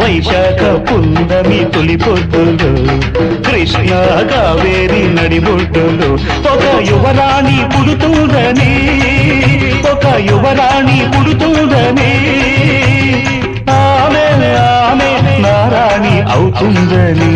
వైశాఖ పున్నమి తొలి పొద్దులు కృష్ణ కావేరి నడిబొట్టులు ఒక యువరాణి పుడుతుందని ఒక యువరాణి పుడుతుందని ఆమె ఆమె నారాణి అవుతుందని